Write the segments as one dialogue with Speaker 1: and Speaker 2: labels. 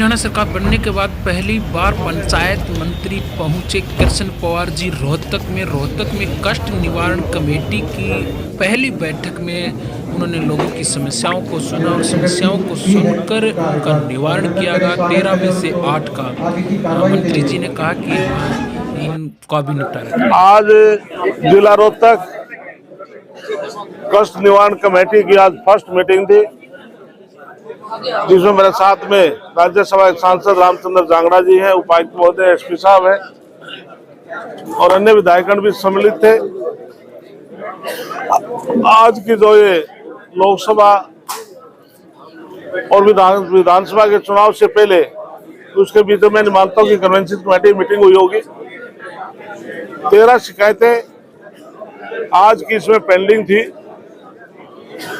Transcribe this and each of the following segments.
Speaker 1: हरियाणा सरकार बनने के बाद पहली बार पंचायत मंत्री पहुंचे कृष्ण पवार जी रोहतक में कष्ट निवारण कमेटी की पहली बैठक में उन्होंने लोगों की समस्याओं को सुना और समस्याओं को सुनकर उनका निवारण किया गया। 13 में से 8 का मंत्री जी ने कहा कि इनका भी निपटारा किया।
Speaker 2: आज जिला रोहतक कष्ट निवारण कमेटी की आज फर्स्ट मीटिंग थी, जिसमें मेरे साथ में राज्यसभा के सांसद रामचंद्र जांगड़ा जी हैं, उपायुक्त महोदय, एसपी साहब हैं और अन्य विधायकगण भी सम्मिलित थे। आज की जो ये लोकसभा और विधानसभा के चुनाव से पहले उसके बीच में मानता हूँ कि कन्वेंशन कमेटी मीटिंग हुई होगी। 13 शिकायतें आज की इसमें पेंडिंग थी।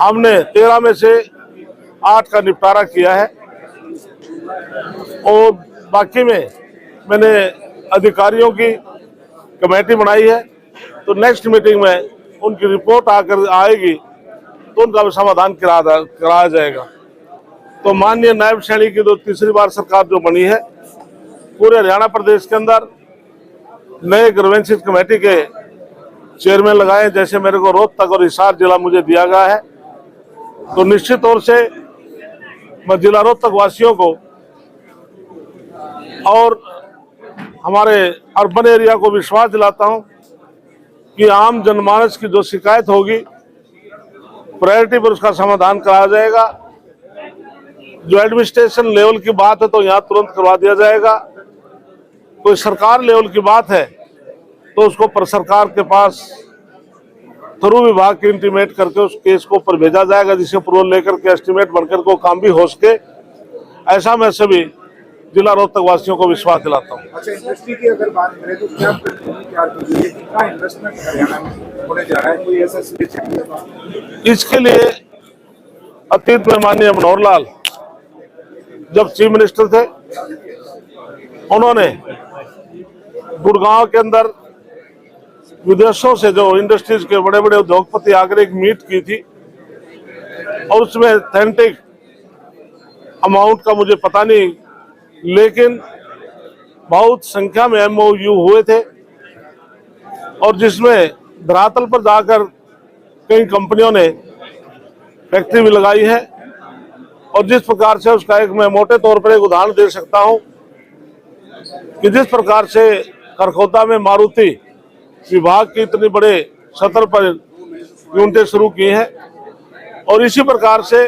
Speaker 2: हमने 13 में से 8 का निपटारा किया है और बाकी में मैंने अधिकारियों की कमेटी बनाई है, तो नेक्स्ट मीटिंग में उनकी रिपोर्ट आकर आएगी तो उनका भी समाधान कराया जाएगा। तो माननीय नायब सैनी की जो तीसरी बार सरकार जो बनी है, पूरे हरियाणा प्रदेश के अंदर नए ग्रीवेंसेस कमेटी के चेयरमैन लगाए, जैसे मेरे को रोहतक और हिसार जिला मुझे दिया गया है, तो निश्चित तौर से मैं जिला रोहतक वासियों को और हमारे अर्बन एरिया को विश्वास दिलाता हूं कि आम जनमानस की जो शिकायत होगी प्रायोरिटी पर उसका समाधान कराया जाएगा। जो एडमिनिस्ट्रेशन लेवल की बात है तो यहाँ तुरंत करवा दिया जाएगा। कोई सरकार लेवल की बात है तो उसको पर सरकार के पास थ्रू विभाग के इंटीमेट करके उस केस को ऊपर भेजा जाएगा, जिसे अप्रूवल लेकर के एस्टीमेट बनकर को काम भी हो सके। ऐसा मैं सभी जिला रोहतक वासियों को विश्वास दिलाता हूँ।
Speaker 3: अच्छा, इंडस्ट्री की अगर बात करें तो क्या कितना इन्वेस्टमेंट हरियाणा में होने जा रहा है, कोई ऐसा स्पेसिफिक?
Speaker 2: इसके लिए अतीत में माननीय मनोहर लाल जब चीफ मिनिस्टर थे, उन्होंने गुड़गांव के अंदर विदेशों से जो इंडस्ट्रीज के बड़े बड़े उद्योगपति आकर एक मीट की थी और उसमें ऑथेंटिक अमाउंट का मुझे पता नहीं, लेकिन बहुत संख्या में MOU हुए थे और जिसमें धरातल पर जाकर कई कंपनियों ने फैक्ट्री भी लगाई है। और जिस प्रकार से उसका एक मैं मोटे तौर पर एक उदाहरण दे सकता हूं कि जिस प्रकार से करखोदा में मारुति विभाग की इतने बड़े स्तर पर यूनिटें शुरू की हैं, और इसी प्रकार से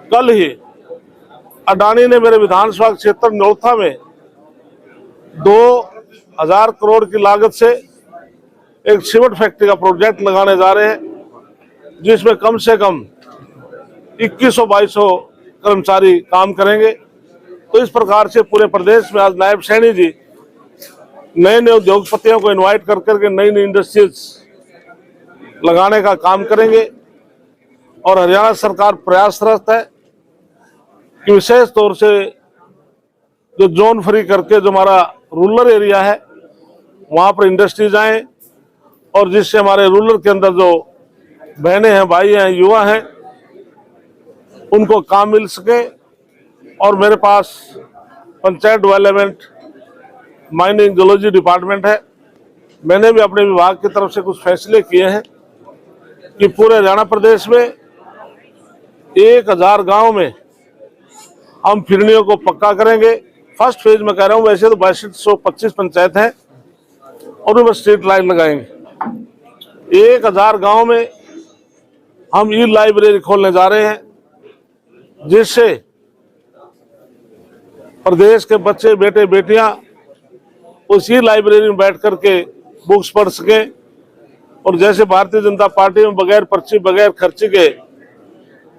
Speaker 2: कल ही अडानी ने मेरे विधानसभा क्षेत्र नौथा में 2000 करोड़ की लागत से एक सीमेंट फैक्ट्री का प्रोजेक्ट लगाने जा रहे हैं, जिसमें कम से कम 2100-2200 कर्मचारी काम करेंगे। तो इस प्रकार से पूरे प्रदेश में आज नायब सैनी जी नए नए उद्योगपतियों को इनवाइट कर करके नई नई इंडस्ट्रीज लगाने का काम करेंगे। और हरियाणा सरकार प्रयासरत है कि विशेष तौर से जो जोन फ्री करके जो हमारा रूरल एरिया है वहां पर इंडस्ट्रीज आए और जिससे हमारे रूरल के अंदर जो बहनें हैं, भाई हैं, युवा हैं, उनको काम मिल सके। और मेरे पास panchayat development, mining, geology department है। मैंने भी अपने विभाग की तरफ से कुछ फैसले किए हैं कि पूरे हरियाणा प्रदेश में 1000 गांव में हम फिरनियों को पक्का करेंगे। फर्स्ट फेज में कह रहा हूं, वैसे तो 2225 पंचायत हैं और उनमें स्ट्रीट लाइट लगाएंगे। 1000 गांव में हम ई लाइब्रेरी खोलने जा रहे हैं, जिससे प्रदेश के बच्चे, बेटे, बेटियां उसी लाइब्रेरी में बैठ करके बुक्स पढ़ सके। और जैसे भारतीय जनता पार्टी में बगैर पर्ची, बगैर खर्चे के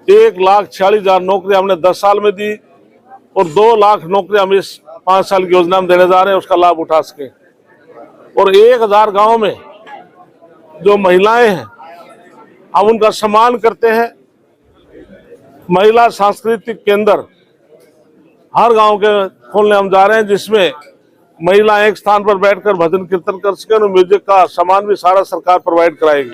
Speaker 2: 1,46,000 नौकरी हमने 10 साल में दी और 2 लाख नौकरी हम इस 5 साल की योजना में देने जा रहे हैं, उसका लाभ उठा सके। और 1000 गांव में जो महिलाएं हैं हम उनका सम्मान करते हैं। महिला सांस्कृतिक केंद्र हर गांव के खोलने हम जा रहे हैं, जिसमें महिला एक स्थान पर बैठकर भजन कीर्तन कर सके और म्यूजिक का सामान भी सारा सरकार प्रोवाइड कराएगी।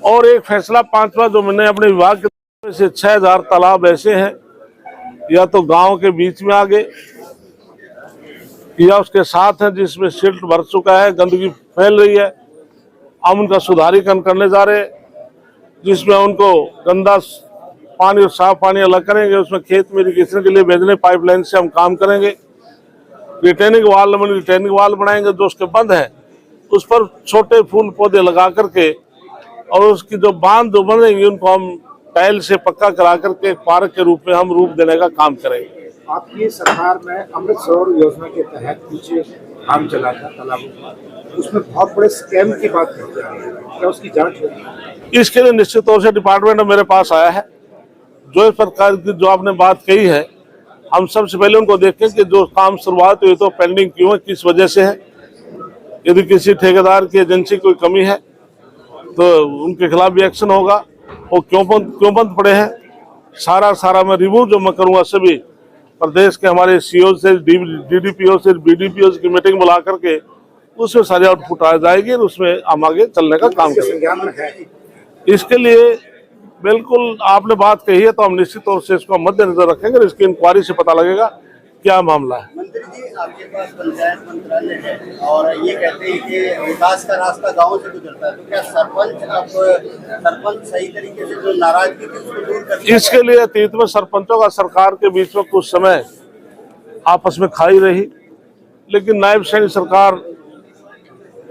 Speaker 2: और एक फैसला 5वां जो मैंने अपने विभाग के से 6000 तालाब ऐसे हैं या तो गांव के बीच में आ गए या उसके साथ है जिसमें सिल्ट भर चुका है, गंदगी फैल रही है। हम उनका सुधारीकरण करने जा रहे हैं, जिसमें उनको गंदा पानी और साफ पानी अलग करेंगे, उसमें खेत में इरिगेशन के लिए भेजने पाइपलाइन से हम काम करेंगे। रिटेनिंग वाल बनाएंगे, जो उसके बंद है उस पर छोटे फूल पौधे लगा करके, और उसकी जो बांध जो बनेंगे उनको हम टाइल से पक्का करा करके पार्क के रूप में हम रूप देने का काम करेंगे।
Speaker 3: आपकी सरकार में अमृत सरोवर योजना के तहत पीछे काम चला था तालाबों का, उसमें बहुत बड़े स्कैम की बात करते हैं, क्या उसकी जांच होगी?
Speaker 2: इसके लिए निश्चित तौर से डिपार्टमेंट मेरे पास आया है। जो इस प्रकार की जो आपने बात कही है, हम सबसे पहले उनको देखें कि जो काम शुरुआत हुई तो पेंडिंग क्यों है, किस वजह से है। यदि किसी ठेकेदार की एजेंसी कोई कमी है तो उनके खिलाफ भी एक्शन होगा। वो क्यों बंद पड़े हैं, सारा मैं रिव्यू जो मैं करूंगा सभी प्रदेश के हमारे सीओ से, डीडीपीओ से, बीडीपीओ की मीटिंग बुला करके उसमें सारी आउटपुट आ जाएगी और उसमें हम आगे चलने का काम करेंगे। इसके लिए बिल्कुल आपने बात कही है तो हम निश्चित तौर से इसको मद्देनजर रखेंगे। इसकी इंक्वायरी से पता लगेगा क्या मामला है।
Speaker 4: मंत्री जी, आपके पास पंचायत मंत्रालय है और ये कहते हैं कि विकास का रास्ता गांव से गुजरता है, तो क्या सरपंच सही तरीके से जो नाराजगी थी उसको दूर कर? इसके
Speaker 2: लिए अतीत में सरपंचों का सरकार के बीच में कुछ समय आपस में खाई रही, लेकिन नायब सैनिक सरकार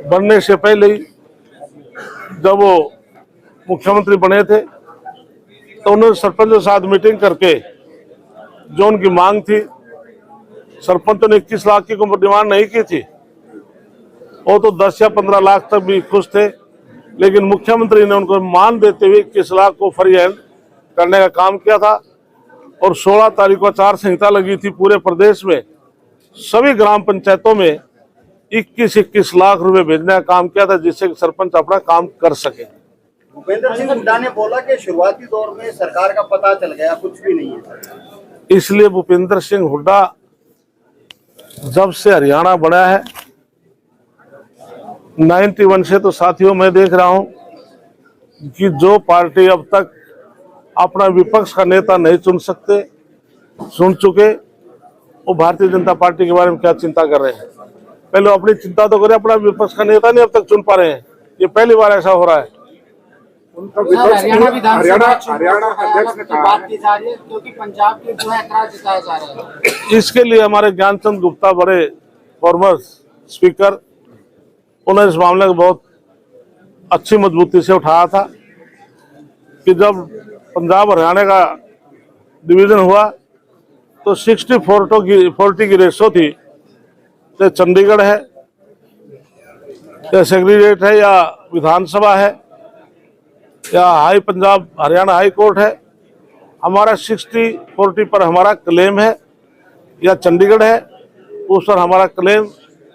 Speaker 2: बनने से पहले ही जब वो मुख्यमंत्री बने थे तो उन्होंने सरपंचों के साथ मीटिंग करके जो उनकी मांग थी, सरपंचों ने 21 लाख की कोई डिमांड नहीं की थी, वो तो 10 या 15 लाख तक भी खुश थे, लेकिन मुख्यमंत्री ने उनको मान देते हुए 21 लाख को फ्री हैंड करने का काम किया था। और 16 तारीख को आचार संहिता लगी थी पूरे प्रदेश में, सभी ग्राम पंचायतों में 21 लाख रुपए भेजने का काम किया था, जिससे सरपंच अपना काम कर सके।
Speaker 4: भूपेंद्र सिंह हुड्डा ने बोला कि शुरुआती दौर में सरकार का पता चल गया, कुछ भी नहीं है।
Speaker 2: इसलिए भूपेंद्र सिंह हुड्डा जब से हरियाणा बना है 91 से, तो साथियों मैं देख रहा हूं कि जो पार्टी अब तक अपना विपक्ष का नेता नहीं चुन चुके, वो भारतीय जनता पार्टी के बारे में क्या चिंता कर रहे हैं। पहले अपनी चिंता तो करें, अपना विपक्ष का नेता नहीं अब तक चुन पा रहे हैं। ये पहली बार ऐसा हो रहा है।
Speaker 3: उनका हरियाणा अध्यक्ष ने कहा बात की जा रही है, क्योंकि पंजाब के जो है ऐतराज जताए जा रहे हैं।
Speaker 2: इसके लिए हमारे ज्ञानचंद गुप्ता बड़े फॉर्मर स्पीकर, उन्होंने इस मामले को बहुत अच्छी मजबूती से उठाया था कि जब पंजाब हरियाणा का डिवीजन हुआ तो 60-40 की रेशो थी। चाहे चंडीगढ़ है या सेक्रेटेरिएट है या विधानसभा है या पंजाब हरियाणा हाई कोर्ट है, हमारा 60-40 पर हमारा क्लेम है, या चंडीगढ़ है उस पर हमारा क्लेम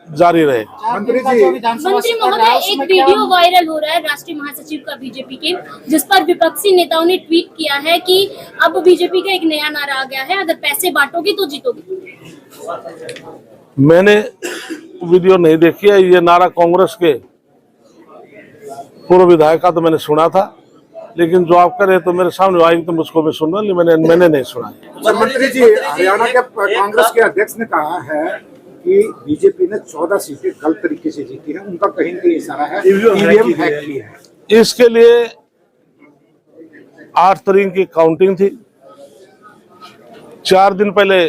Speaker 2: जारी रहे।
Speaker 5: मंत्री महोदय, एक वीडियो वायरल हो रहा है राष्ट्रीय महासचिव का बीजेपी के, जिस पर विपक्षी नेताओं ने ट्वीट किया है कि अब बीजेपी का एक नया नारा आ गया है, अगर पैसे बांटोगे तो जीतोगे।
Speaker 2: मैंने वीडियो नहीं देखी है। ये नारा कांग्रेस के पूर्व विधायक का तो मैंने सुना था, लेकिन जो आप करे तो मेरे सामने आएगी तो मुझको भी सुनना, मैंने नहीं सुना।
Speaker 3: मंत्री जी, हरियाणा के कांग्रेस के अध्यक्ष ने कहा है कि बीजेपी ने 14 सीटें गलत तरीके से जीती है, उनका कहीं न कहीं इशारा है ईवीएम हैक किया है।
Speaker 2: इसके लिए 8 तारीख की काउंटिंग थी। 4 दिन पहले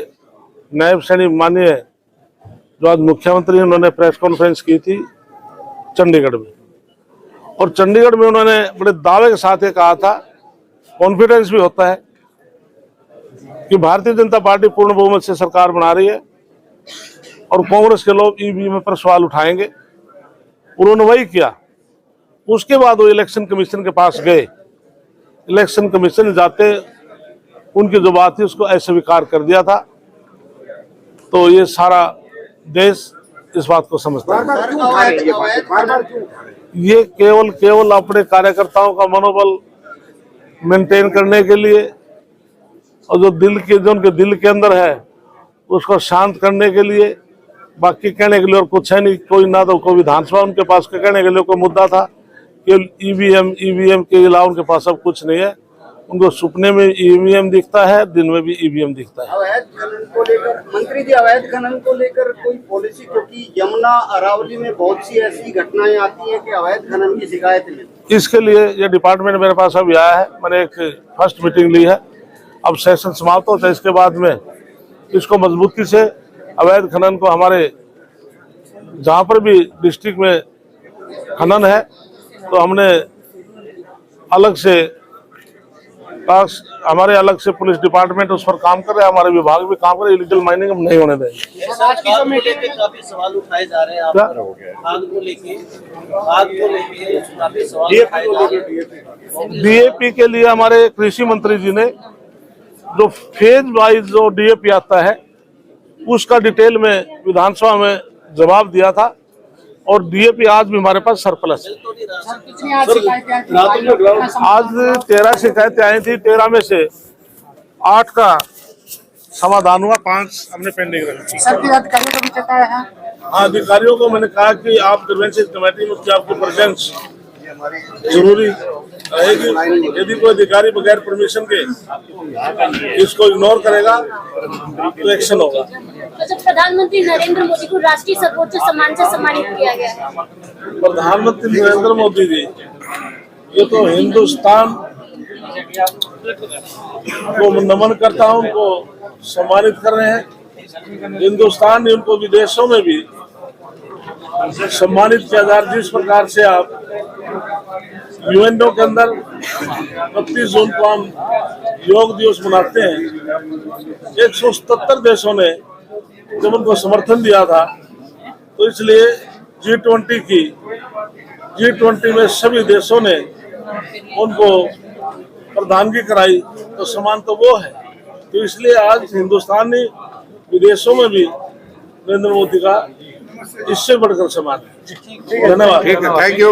Speaker 2: नायब सैनिक माननीय जो आज मुख्यमंत्री, उन्होंने प्रेस कॉन्फ्रेंस की थी चंडीगढ़ में, और चंडीगढ़ में उन्होंने बड़े दावे के साथ ये कहा था, कॉन्फिडेंस भी होता है कि भारतीय जनता पार्टी पूर्ण बहुमत से सरकार बना रही है और कांग्रेस के लोग ईवीएम पर सवाल उठाएंगे। उन्होंने वही किया। उसके बाद वो इलेक्शन कमीशन के पास गए। इलेक्शन कमीशन जाते उनकी जो बात थी उसको अस्वीकार कर दिया था। तो ये सारा देश इस बात को समझता है। ये केवल अपने कार्यकर्ताओं का मनोबल मेंटेन करने के लिए और जो उनके दिल के अंदर है उसको शांत करने के लिए, बाकी कहने के लिए और कुछ है नहीं। कोई ना तो कोई विधानसभा उनके पास कहने के लिए कोई मुद्दा था, केवल ईवीएम के अलावा उनके पास अब कुछ नहीं है। उनको सपने में ईवीएम दिखता है, दिन में भी ईवीएम दिखता है।
Speaker 4: अवैध खनन को लेकर मंत्री जी, अवैध खनन को लेकर कोई पॉलिसी, क्योंकि यमुना अरावली में बहुत सी ऐसी घटनाएं आती हैं कि अवैध खनन की शिकायत मिलती है।
Speaker 2: इसके लिए ये डिपार्टमेंट मेरे पास अभी आया है, मैंने एक फर्स्ट मीटिंग ली है। अब सेशन समाप्त होता है, इसके बाद में इसको मजबूती से अवैध खनन को हमारे जहाँ पर भी डिस्ट्रिक्ट में खनन है तो हमने अलग से हमारे अलग से पुलिस डिपार्टमेंट उस पर काम कर रहे हैं, हमारे विभाग भी काम कर रहे हैं। इलीगल माइनिंग हम नहीं होने देंगे।
Speaker 6: काफी सवाल उठाए जा रहे हैं आप आग को लेके काफी सवाल उठाए जा रहे हैं।
Speaker 2: डीएपी के लिए हमारे कृषि मंत्री जी ने जो फेज वाइज जो डीएपी आता है उसका डिटेल में विधानसभा में जवाब दिया था और डीएपी आज भी हमारे पास सरप्लस है। आज 13 शिकायतें आई थी, 13 में से 8 का समाधान हुआ, 5 हमने पेंडिंग रखी।
Speaker 3: अधिकारियों को भी चेताया है।
Speaker 2: हाँ, अधिकारियों को मैंने कहा कि आप ग्रीवेंसेस कमेटी में आपकी प्रेजेंस जरूरी रहेगी। यदि कोई अधिकारी बगैर परमिशन के इसको इग्नोर करेगा तो एक्शन होगा।
Speaker 5: अच्छा, प्रधानमंत्री नरेंद्र मोदी को राष्ट्रीय सर्वोच्च सम्मान से सम्मानित किया गया है।
Speaker 2: प्रधानमंत्री नरेंद्र मोदी जी ये तो हिंदुस्तान को नमन करता हूं, उनको सम्मानित कर रहे हैं। हिंदुस्तान ने उनको विदेशों में भी सम्मानित किया जा रहा है। जिस प्रकार से आप यूएनओ के अंदर 31 जून को हम योग दिवस मनाते हैं, 177 देशों ने जब उनको समर्थन दिया था तो इसलिए G20 में सभी देशों ने उनको प्रधानगी कराई, तो सम्मान तो वो है। तो इसलिए आज हिंदुस्तान ने विदेशों में भी नरेंद्र मोदी का इससे बढ़कर सम्मान है। धन्यवाद।
Speaker 3: Thank you.